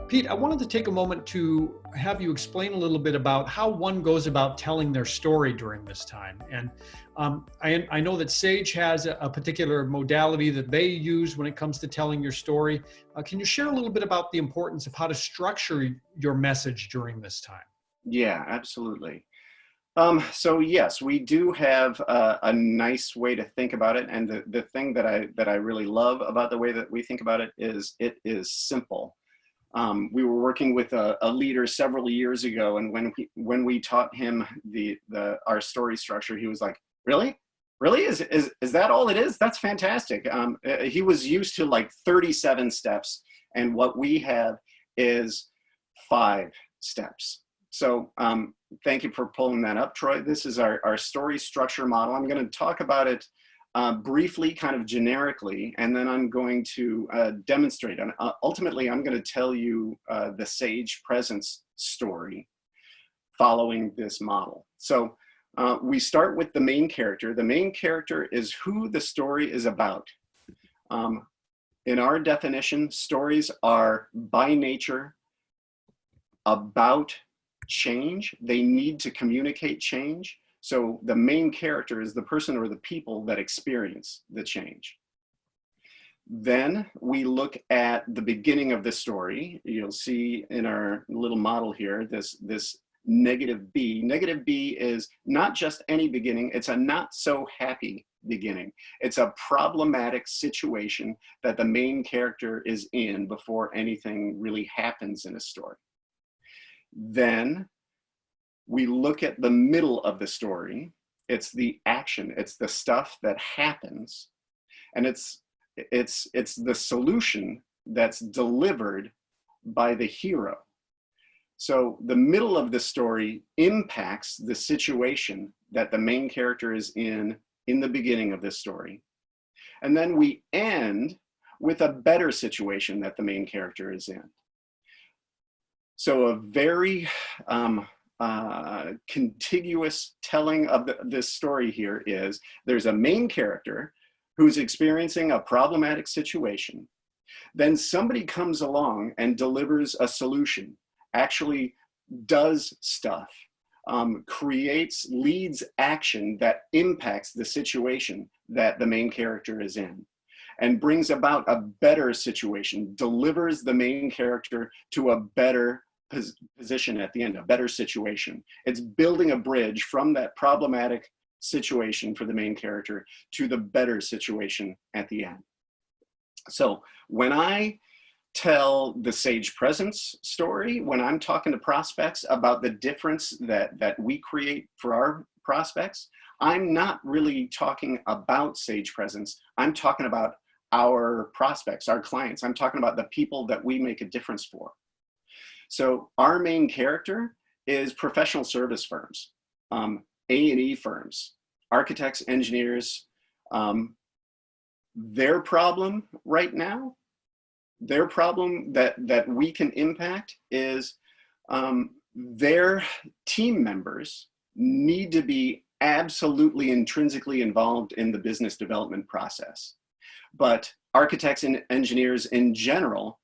Pete, I wanted to take a moment to have you explain a little bit about how one goes about telling their story during this time. And I know that Sage has a particular modality that they use when it comes to telling your story. Can you share a little bit about the importance of how to structure your message during this time? Yeah, absolutely. So yes, we do have a nice way to think about it, and the thing that I really love about the way that we think about it is simple. We were working with a leader several years ago, and when we taught him our story structure, he was like, "Really? Really? Is that all it is? That's fantastic." He was used to like 37 steps, and what we have is 5 steps. So thank you for pulling that up, Troy. This is our story structure model. I'm going to talk about it briefly, kind of generically, and then I'm going to demonstrate. And ultimately, I'm going to tell you the Sage Presence story following this model. So we start with the main character. The main character is who the story is about. In our definition, stories are by nature about change. They need to communicate change. So the main character is the person or the people that experience the change. Then we look at the beginning of the story. You'll see in our little model here, this negative B. Negative B is not just any beginning, it's a not so happy beginning. It's a problematic situation that the main character is in before anything really happens in a story. Then we look at the middle of the story. It's the action, it's the stuff that happens, and it's the solution that's delivered by the hero. So the middle of the story impacts the situation that the main character is in the beginning of this story. And then we end with a better situation that the main character is in. So a very contiguous telling of this story here is there's a main character who's experiencing a problematic situation. Then somebody comes along and delivers a solution, actually does stuff, leads action that impacts the situation that the main character is in, and brings about a better situation, delivers the main character to a better position at the end, a better situation. It's building a bridge from that problematic situation for the main character to the better situation at the end. So when I tell the Sage Presence story, when I'm talking to prospects about the difference that we create for our prospects, I'm not really talking about Sage Presence. I'm talking about our prospects, our clients. I'm talking about the people that we make a difference for. So our main character is professional service firms, A&E firms, architects, engineers. Their problem right now, their problem that we can impact is their team members need to be absolutely intrinsically involved in the business development process. But architects and engineers in general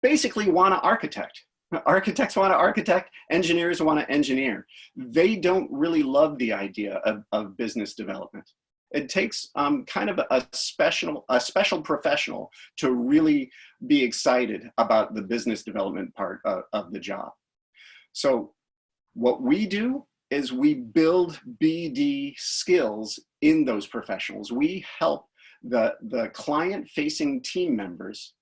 basically want to architect. Architects want to architect, engineers want to engineer. They don't really love the idea of business development. It takes kind of a special professional to really be excited about the business development part of the job. So what we do is we build BD skills in those professionals. We help the client-facing team members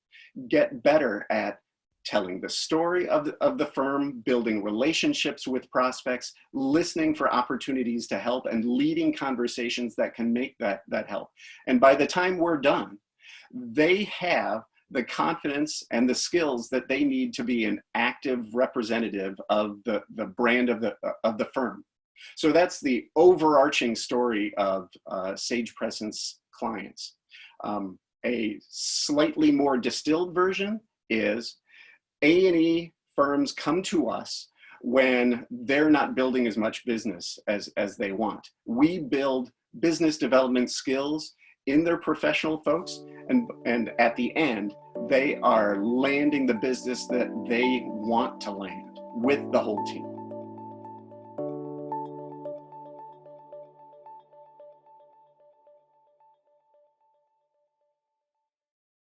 get better at telling the story of the firm, building relationships with prospects, listening for opportunities to help, and leading conversations that can make that help. And by the time we're done, they have the confidence and the skills that they need to be an active representative of the brand of the firm. So that's the overarching story of Sage Presence clients. A slightly more distilled version is A&E firms come to us when they're not building as much business as they want. We build business development skills in their professional folks, and at the end, they are landing the business that they want to land with the whole team.